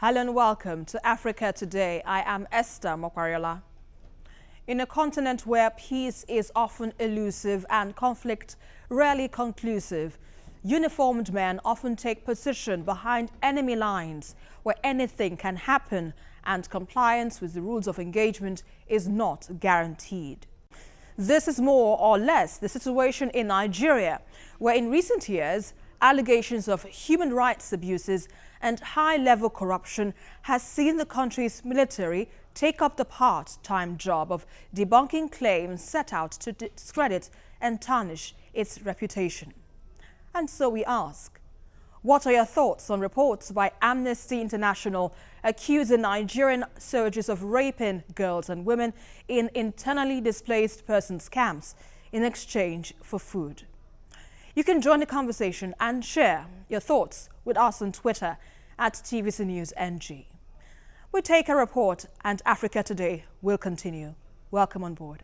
Hello and welcome to Africa Today. I am Esther Mokwariola. In a continent where peace is often elusive and conflict rarely conclusive, uniformed men often take position behind enemy lines where anything can happen and compliance with the rules of engagement is not guaranteed. This is more or less the situation in Nigeria, where in recent years, allegations of human rights abuses and high-level corruption has seen the country's military take up the part-time job of debunking claims set out to discredit and tarnish its reputation. And so we ask, what are your thoughts on reports by Amnesty International accusing Nigerian soldiers of raping girls and women in internally displaced persons camps in exchange for food? You can join the conversation and share your thoughts with us on Twitter at TVC News NG. We take a report and Africa Today will continue. Welcome on board.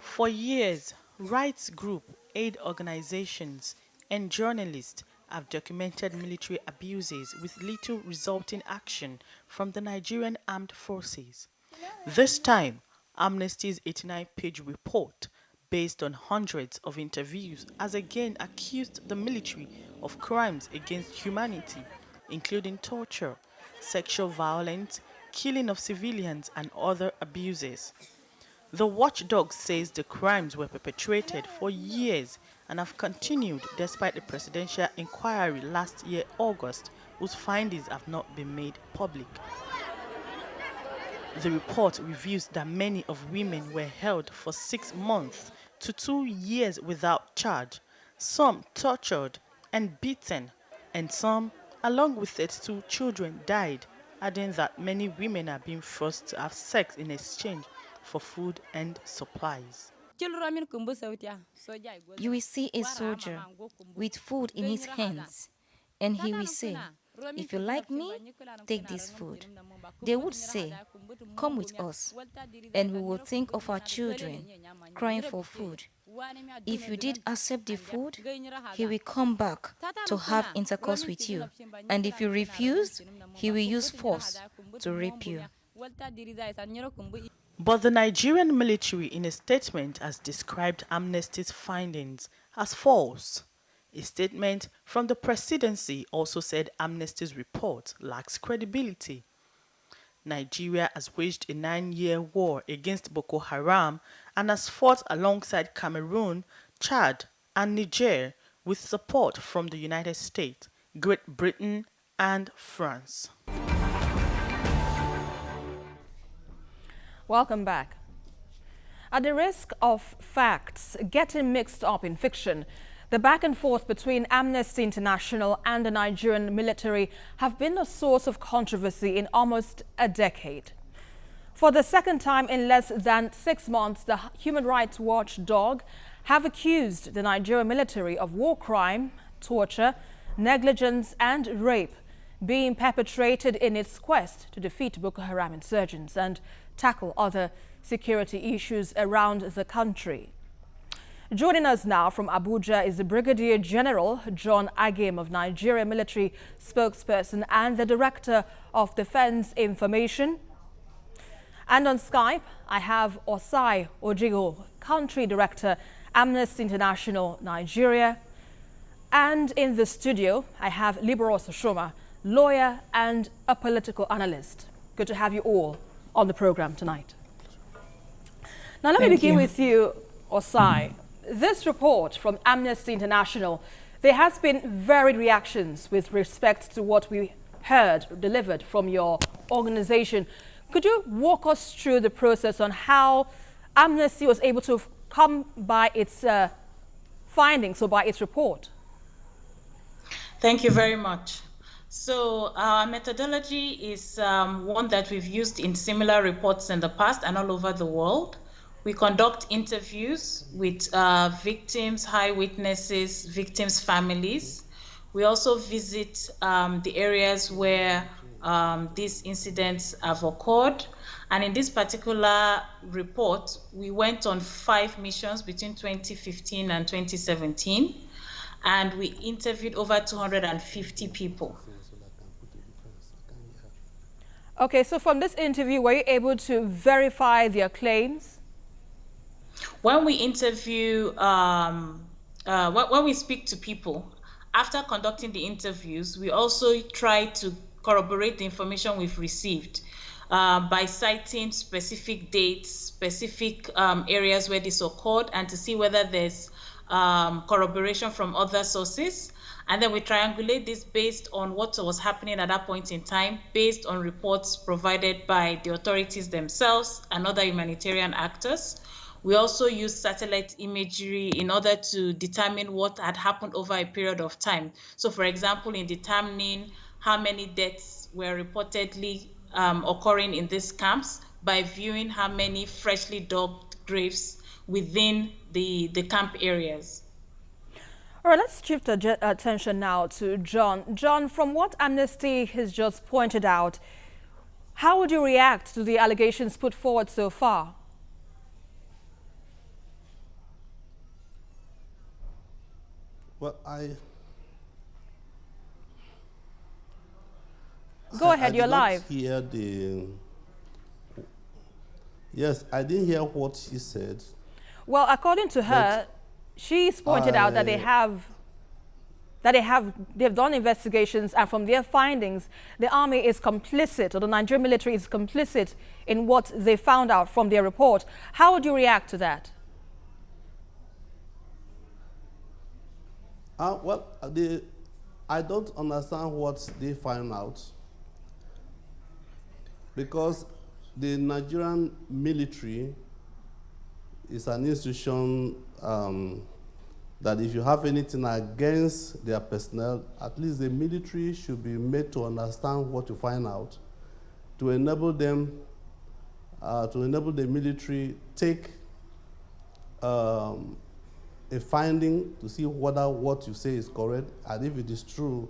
For years, rights groups, aid organizations, and journalists have documented military abuses with little resulting action from the Nigerian armed forces. This time, Amnesty's 89-page report, based on hundreds of interviews, has again accused the military of crimes against humanity, including torture, sexual violence, killing of civilians, and other abuses. The watchdog says the crimes were perpetrated for years and have continued despite the presidential inquiry last year, August, whose findings have not been made public. The report reveals that many of women were held for 6 months to 2 years without charge, some tortured and beaten, and some, along with 32 children, died, adding that many women are being forced to have sex in exchange for food and supplies. You will see a soldier with food in his hands, and he will say, "If you like me, take this food." They would say, "Come with us," and we will think of our children crying for food. If you did accept the food, he will come back to have intercourse with you, and if you refuse, he will use force to rape you. But the Nigerian military, in a statement, has described Amnesty's findings as false. A statement from the presidency also said Amnesty's report lacks credibility. Nigeria has waged a 9-year war against Boko Haram and has fought alongside Cameroon, Chad, and Niger with support from the United States, Great Britain, and France. Welcome back. At the risk of facts getting mixed up in fiction, the back and forth between Amnesty International and the Nigerian military have been a source of controversy in almost a decade. For the second time in less than 6 months, the Human Rights Watchdog have accused the Nigerian military of war crime, torture, negligence, and rape being perpetrated in its quest to defeat Boko Haram insurgents and tackle other security issues around the country. Joining us now from Abuja is the Brigadier General John Agim of Nigeria military spokesperson and the Director of Defense Information. And on Skype, I have Osai Ojigo, Country Director, Amnesty International Nigeria. And in the studio, I have Liberos Oshoma, lawyer and a political analyst. Good to have you all on the program tonight. Now let me begin with you, Osai. This report from Amnesty International, there has been varied reactions with respect to what we heard delivered from your organization. Could you walk us through the process on how Amnesty was able to come by its findings or by its report? Thank you very much. So our methodology is one that we've used in similar reports in the past and all over the world. We conduct interviews with victims, high witnesses, victims' families. We also visit the areas where these incidents have occurred. And in this particular report, we went on 5 missions between 2015 and 2017. and we interviewed over 250 people. Okay, so from this interview, were you able to verify their claims? When we interview, when we speak to people, after conducting the interviews, we also try to corroborate the information we've received by citing specific dates, specific areas where this occurred, and to see whether there's corroboration from other sources. And then we triangulate this based on what was happening at that point in time, based on reports provided by the authorities themselves and other humanitarian actors. We also use satellite imagery in order to determine what had happened over a period of time. So, for example, in determining how many deaths were reportedly occurring in these camps by viewing how many freshly dug graves within the camp areas. All right, let's shift attention now to John. John, from what Amnesty has just pointed out, how would you react to the allegations put forward so far? Well, Go ahead, you're live. Yes, I didn't hear what she said. Well, according to her, she's pointed out that they've done investigations, and from their findings, the army is complicit, or the Nigerian military is complicit in what they found out from their report. How would you react to that? Well, I don't understand what they find out, because the Nigerian military is an institution that if you have anything against their personnel, at least the military should be made to understand what you find out, to enable them, to enable the military take a finding to see whether what you say is correct, and if it is true,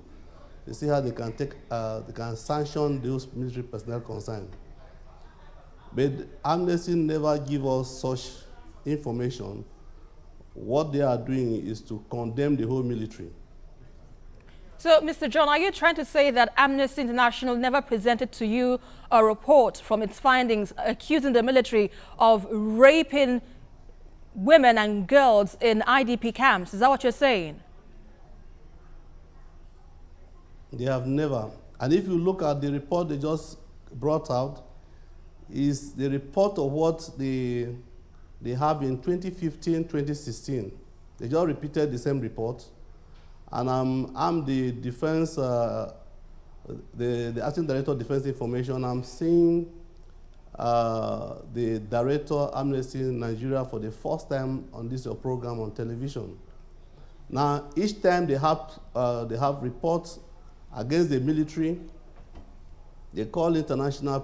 they see how they can they can sanction those military personnel concerned. But Amnesty never give us such information. What they are doing is to condemn the whole military. So, Mr. John, are you trying to say that Amnesty International never presented to you a report from its findings accusing the military of raping women and girls in IDP camps? Is that what you're saying? They have never. And if you look at the report they just brought out, is the report of what they have in 2015, 2016. They just repeated the same report. And I'm the defense, the acting director of defense information. I'm seeing the director Amnesty in Nigeria for the first time on this program on television. Now, each time they have reports against the military, they call international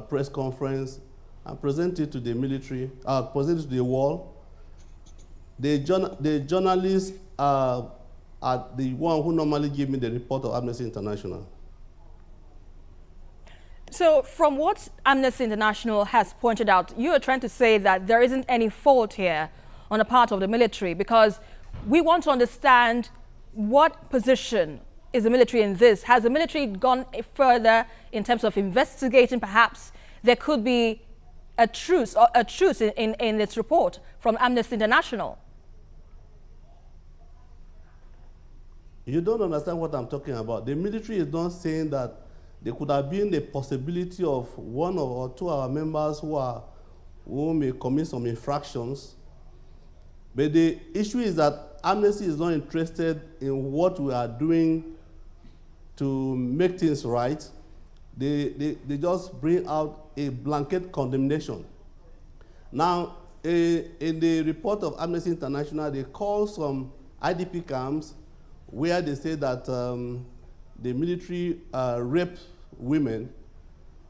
press conference and present it to the military, present it to the world. The journalists are the one who normally give me the report of Amnesty International. So from what Amnesty International has pointed out, you are trying to say that there isn't any fault here on the part of the military, because we want to understand what position is the military in this. Has the military gone further in terms of investigating? Perhaps there could be a truce in this report from Amnesty International. You don't understand what I'm talking about. The military is not saying that there could have been the possibility of one or two of our members who may commit some infractions. But the issue is that Amnesty is not interested in what we are doing to make things right. They just bring out a blanket condemnation. Now, in the report of Amnesty International, they call some IDP camps where they say that the military rape women.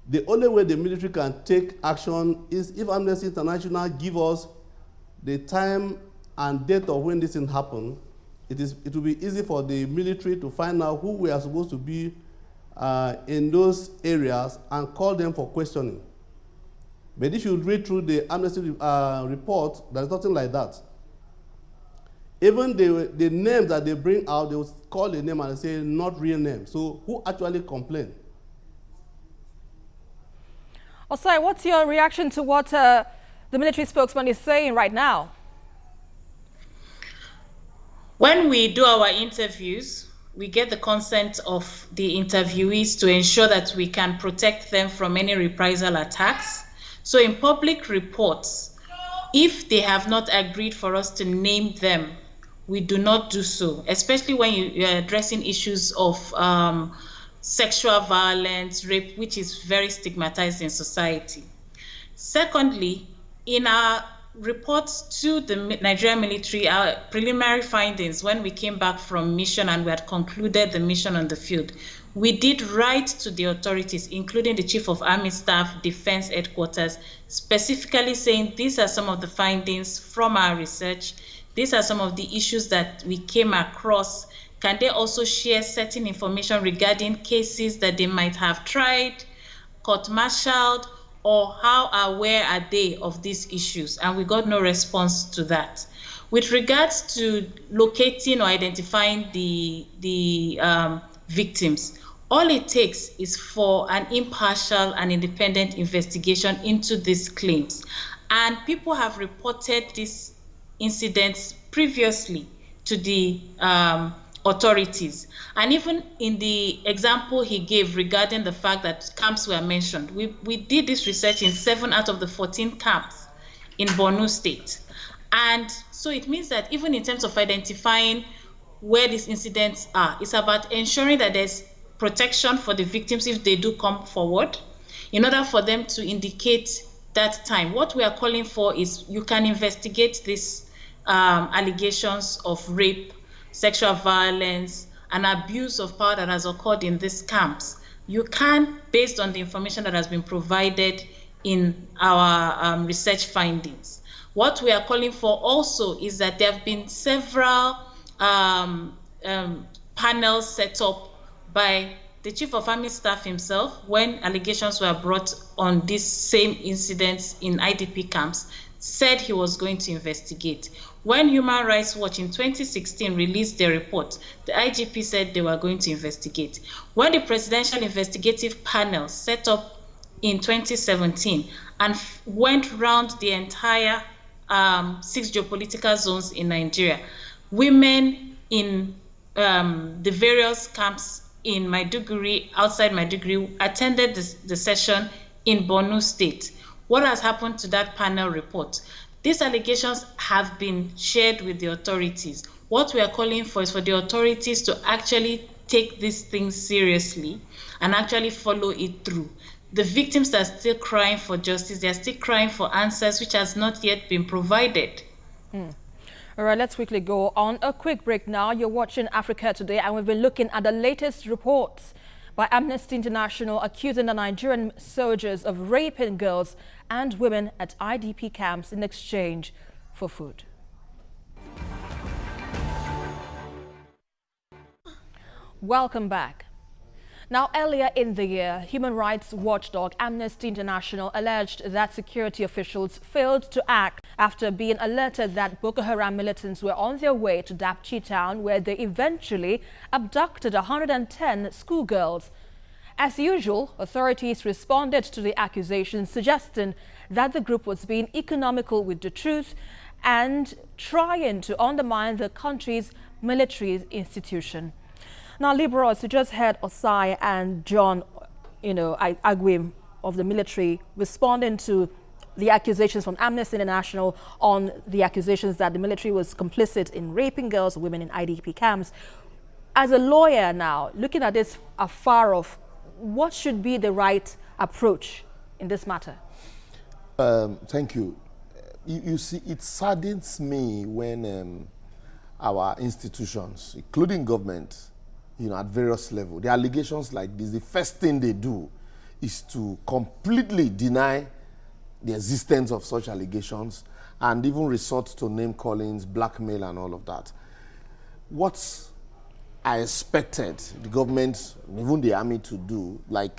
The only way the military can take action is if Amnesty International give us the time and date of when this thing happened. It will be easy for the military to find out who we are supposed to be in those areas and call them for questioning. But if you read through the Amnesty report, there's nothing like that. Even the names that they bring out, they will call a name and say not real name. So who actually complained? Osai, what's your reaction to what the military spokesman is saying right now? When we do our interviews, we get the consent of the interviewees to ensure that we can protect them from any reprisal attacks. So in public reports, if they have not agreed for us to name them, we do not do so, especially when you're addressing issues of sexual violence, rape, which is very stigmatized in society. Secondly, in our reports to the Nigerian military, our preliminary findings when we came back from mission and we had concluded the mission on the field, we did write to the authorities, including the Chief of Army Staff, Defense Headquarters, specifically saying these are some of the findings from our research. These are some of the issues that we came across. Can they also share certain information regarding cases that they might have tried, court-martialed, or how aware are they of these issues? And we got no response to that. With regards to locating or identifying the victims, all it takes is for an impartial and independent investigation into these claims. And people have reported these incidents previously to the authorities. And even in the example he gave regarding the fact that camps were mentioned, we did this research in 7 out of the 14 camps in Borno State. And so it means that even in terms of identifying where these incidents are, it's about ensuring that there's protection for the victims if they do come forward, in order for them to indicate that time. What we are calling for is you can investigate these allegations of rape, sexual violence, and abuse of power that has occurred in these camps. You can, based on the information that has been provided in our research findings. What we are calling for also is that there have been several panels set up by the Chief of Army Staff himself when allegations were brought on these same incidents in IDP camps, said he was going to investigate. When Human Rights Watch in 2016 released their report, the IGP said they were going to investigate. When the Presidential Investigative Panel set up in 2017 and went round the entire 6 geopolitical zones in Nigeria, women in the various camps in Maiduguri, outside Maiduguri, attended the session in Borno State. What has happened to that panel report? These allegations have been shared with the authorities. What we are calling for is for the authorities to actually take these things seriously and actually follow it through. The victims are still crying for justice. They are still crying for answers which has not yet been provided. All right, let's quickly go on a quick break now. You're watching Africa Today, and we've been looking at the latest reports by Amnesty International accusing the Nigerian soldiers of raping girls and women at IDP camps in exchange for food. Welcome back. Now, earlier in the year, human rights watchdog Amnesty International alleged that security officials failed to act after being alerted that Boko Haram militants were on their way to Dapchi town, where they eventually abducted 110 schoolgirls. As usual, authorities responded to the accusations, suggesting that the group was being economical with the truth and trying to undermine the country's military institution. Now, liberals, you just heard Osai and John, Agwim of the military responding to the accusations from Amnesty International on the accusations that the military was complicit in raping girls and women in IDP camps. As a lawyer now, looking at this afar off, what should be the right approach in this matter? Thank you. You see, it saddens me when our institutions, including government, at various levels, the allegations like this, the first thing they do is to completely deny the existence of such allegations and even resort to name callings, blackmail, and all of that. What I expected the government, even the army, to do, like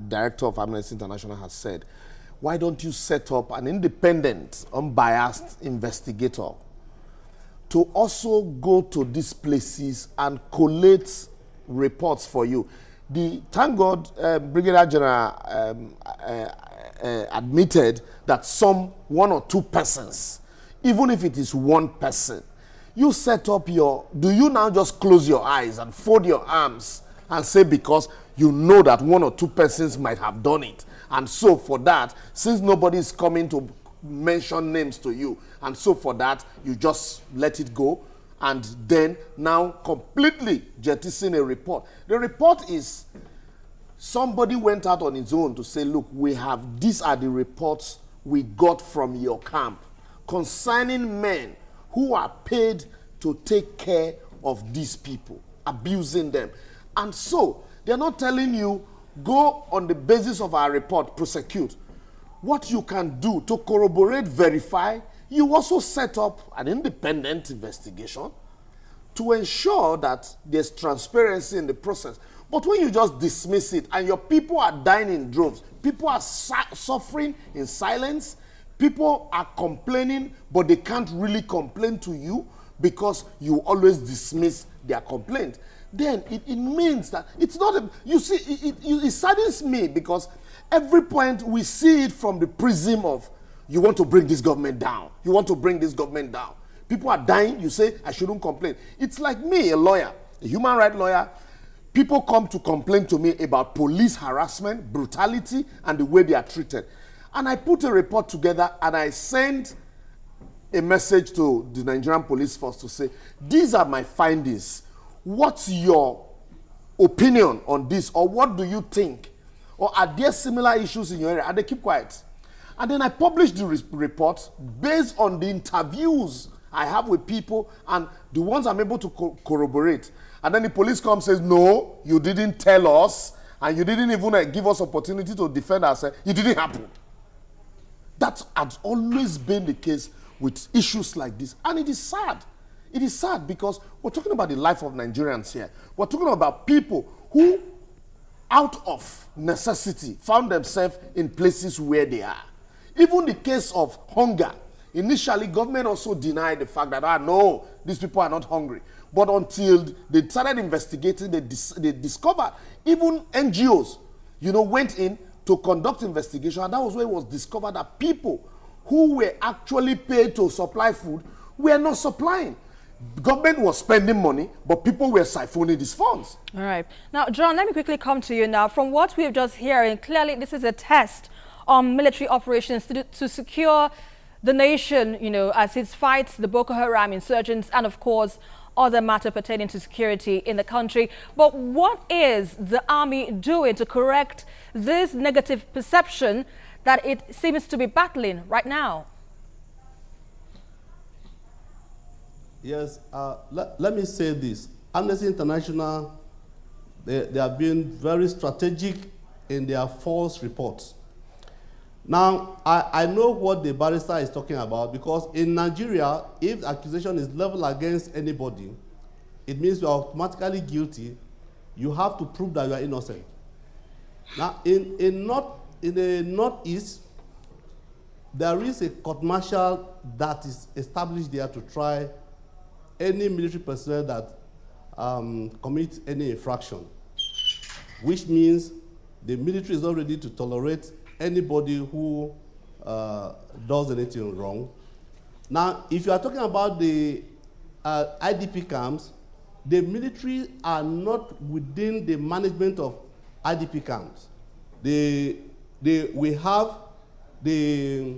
Director of Amnesty International has said, why don't you set up an independent, unbiased investigator to also go to these places and collate reports for you. Thank God, Brigadier General admitted that one or two persons, even if it is one person, you set up do you now just close your eyes and fold your arms and say because you know that one or two persons might have done it, and so for that, since nobody is coming to mention names to you, and so for that, you just let it go, and then now completely jettison a report. The report is somebody went out on his own to say, look, these are the reports we got from your camp concerning men who are paid to take care of these people, abusing them. And so, they're not telling you, go on the basis of our report, prosecute. What you can do to corroborate, verify, you also set up an independent investigation to ensure that there's transparency in the process. But when you just dismiss it and your people are dying in droves, people are suffering in silence, people are complaining, but they can't really complain to you because you always dismiss their complaint, then it means that it's not you see, it saddens me because every point we see it from the prism of you want to bring this government down. You want to bring this government down. People are dying, you say, I shouldn't complain. It's like me, a lawyer, a human rights lawyer. People come to complain to me about police harassment, brutality, and the way they are treated. And I put a report together and I send a message to the Nigerian police force to say, these are my findings. What's your opinion on this? Or what do you think? Or are there similar issues in your area? And they keep quiet. And then I publish the report based on the interviews I have with people and the ones I'm able to corroborate. And then the police comes and says, no, you didn't tell us, and you didn't even give us opportunity to defend ourselves. It didn't happen. That has always been the case with issues like this. And it is sad. It is sad because we're talking about the life of Nigerians here. We're talking about people who, out of necessity, found themselves in places where they are. Even the case of hunger. Initially, government also denied the fact that, no, these people are not hungry. But until they started investigating, they discovered, even NGOs, went in to conduct investigation, and that was where it was discovered that people who were actually paid to supply food were not supplying. The government was spending money, but people were siphoning these funds. All right. Now, John, let me quickly come to you now. From what we've just hearing, clearly this is a test on military operations to secure the nation, as it fights the Boko Haram insurgents and, of course, other matter pertaining to security in the country. But what is the army doing to correct this negative perception that it seems to be battling right now? Yes, let me say this. Amnesty International, they have been very strategic in their false reports. Now, I know what the barrister is talking about, because in Nigeria, if the accusation is leveled against anybody, it means you are automatically guilty. You have to prove that you are innocent. Now, in the Northeast, there is a court martial that is established there to try any military personnel that commits any infraction, which means the military is not ready to tolerate anybody who does anything wrong. Now, if you are talking about the IDP camps, the military are not within the management of IDP camps. We have the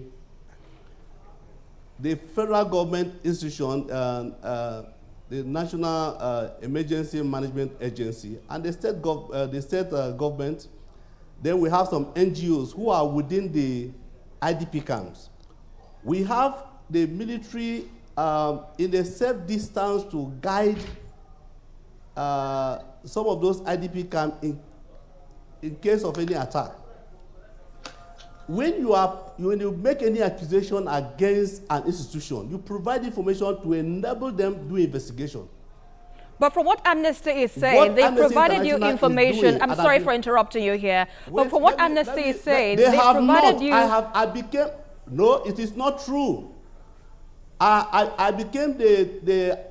federal government institution, the National Emergency Management Agency, and the state government. Then we have some NGOs who are within the IDP camps. We have the military in a safe distance to guide some of those IDP camps in case of any attack. When you make any accusation against an institution, you provide information to enable them to do investigation. But from what Amnesty is saying, they provided you information. I'm sorry for interrupting you here. But from what Amnesty is saying, they provided you. No, it is not true. I became the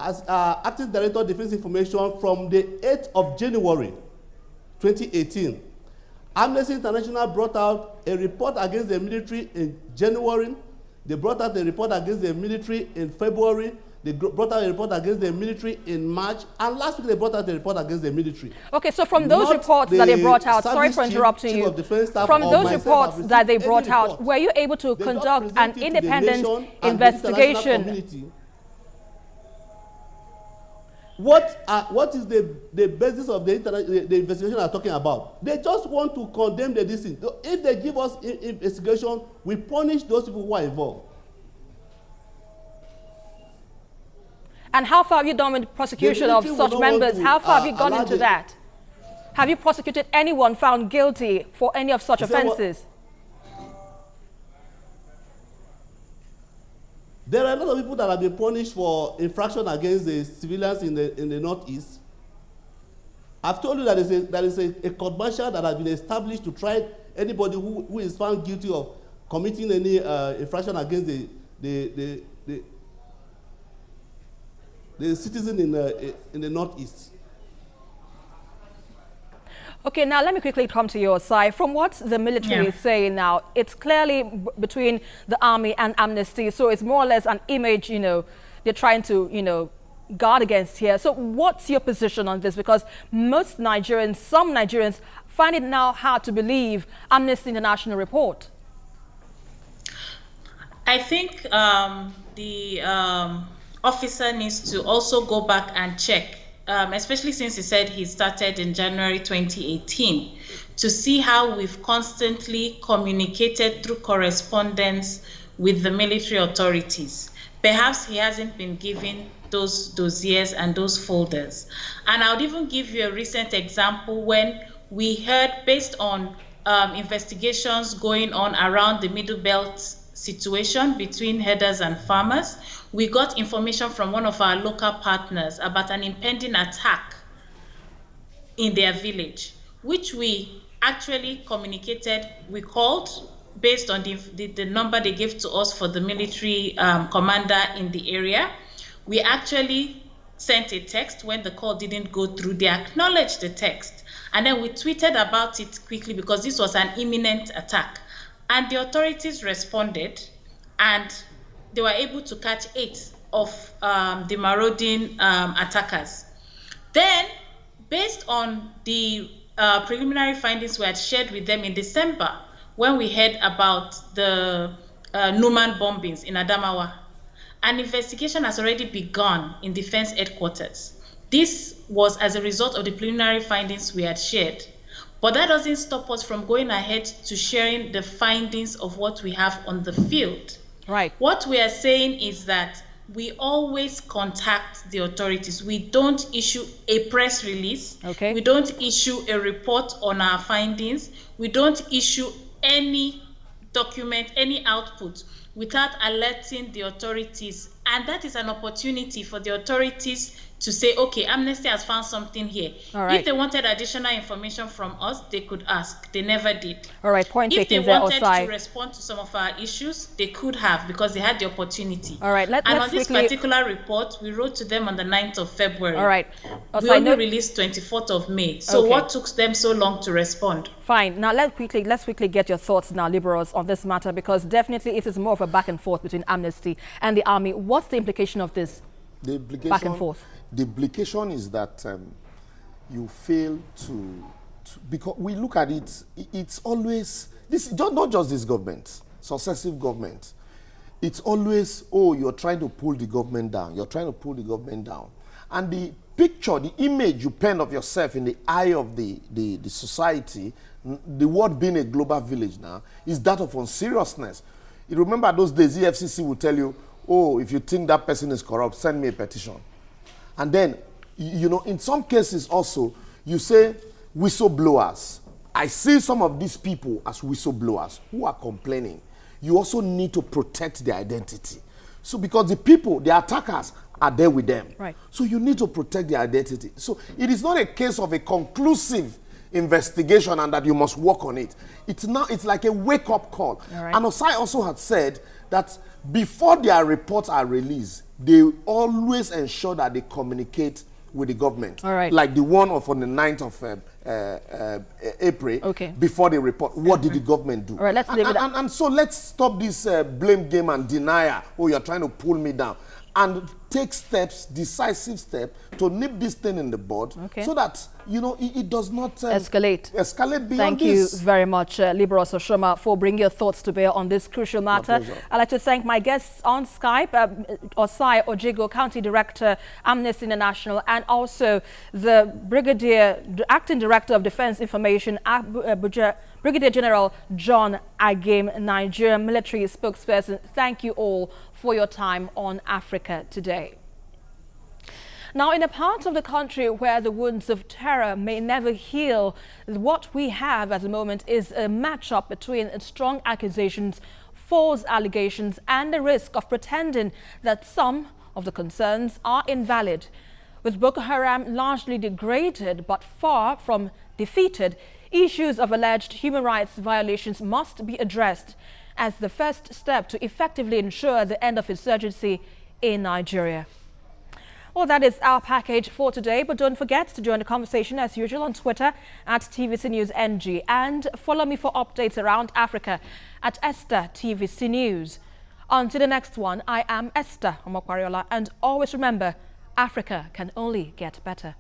acting director of defense information from the 8th of January 2018. Amnesty International brought out a report against the military in January. They brought out a report against the military in February. They brought out a report against the military in March. And last week they brought out a report against the military. Okay, so from those reports that they brought out, sorry for interrupting you, from those reports that they brought out, were you able to conduct an independent investigation? What is the basis of the investigation I'm talking about? They just want to condemn the decision. If they give us investigation, we punish those people who are involved. And how far have you done with the prosecution of such members? How far have you gone into that? Have you prosecuted anyone found guilty for any of such offenses? There are a lot of people that have been punished for infraction against the civilians in the Northeast. I've told you that there is a court martial that has been established to try anybody who is found guilty of committing any infraction against the citizen in the Northeast. Okay, now let me quickly come to your side. From what the military is saying now, it's clearly between the army and Amnesty, so it's more or less an image, they're trying to, guard against here. So what's your position on this? Because most Nigerians, some Nigerians, find it now hard to believe Amnesty International report. I think the officer needs to also go back and check, especially since he said he started in January 2018, to see how we've constantly communicated through correspondence with the military authorities. Perhaps he hasn't been given those dossiers and those folders. And I would even give you a recent example when we heard, based on investigations going on around the Middle Belt situation between herders and farmers, we got information from one of our local partners about an impending attack in their village, which we actually communicated. We called based on the number they gave to us for the military commander in the area. We actually sent a text when the call didn't go through. They acknowledged the text, and then we tweeted about it quickly because this was an imminent attack. And the authorities responded, and they were able to catch 8 of the marauding attackers. Then, based on the preliminary findings we had shared with them in December, when we heard about the Numan bombings in Adamawa, an investigation has already begun in Defense Headquarters. This was as a result of the preliminary findings we had shared. But that doesn't stop us from going ahead to sharing the findings of what we have on the field. Right. What we are saying is that we always contact the authorities. We don't issue a press release. Okay. We don't issue a report on our findings. We don't issue any document, any output without alerting the authorities. And that is an opportunity for the authorities to say, okay, Amnesty has found something here. All right. If they wanted additional information from us, they could ask. They never did. All right, point taken there, If they wanted to respond to some of our issues, they could have, because they had the opportunity. All right, and on this particular report, we wrote to them on the 9th of February. All right. We only released 24th of May. So okay. What took them so long to respond? Fine. Now let's quickly get your thoughts now, liberals, on this matter, because definitely it is more of a back and forth between Amnesty and the army. What's the implication of this back and forth? The implication is that you fail to, because we look at it, it's always, this not just this government, successive government. It's always, oh, you're trying to pull the government down. You're trying to pull the government down. And the picture, the image you paint of yourself in the eye of the society, the world being a global village now, is that of unseriousness. You remember those days, EFCC will tell you, oh, if you think that person is corrupt, send me a petition. And then, you know, in some cases also, you say whistleblowers. I see some of these people as whistleblowers who are complaining. You also need to protect their identity. So because the people, the attackers, are there with them. Right. So you need to protect their identity. So it is not a case of a conclusive investigation and that you must work on it. It's like a wake-up call. Right. And Osai also had said that before their reports are released, they always ensure that they communicate with the government. All right. Like the one on the 9th of April, okay, before they report. What did the government do? All right, let's leave it and so let's stop this blame game and denial. Oh, you're trying to pull me down. And take steps, decisive steps, to nip this thing in the bud, okay, so that, you know, it does not escalate beyond Thank this. you very much, Liberal Soshoma, for bringing your thoughts to bear on this crucial matter. I'd like to thank my guests on Skype, Osai Ojigo, County Director, Amnesty International, and also the Acting Director of Defense Information, Brigadier General John Agim, Nigerian military spokesperson. Thank you all for your time on Africa Today. Now, in a part of the country where the wounds of terror may never heal, what we have at the moment is a matchup between strong accusations, false allegations, and the risk of pretending that some of the concerns are invalid. With Boko Haram largely degraded but far from defeated, issues of alleged human rights violations must be addressed as the first step to effectively ensure the end of insurgency in Nigeria. Well, that is our package for today, but don't forget to join the conversation as usual on Twitter at TVC News NG, and follow me for updates around Africa at Esther TVC News. Until the next one, I am Esther Omokwariola, and always remember, Africa can only get better.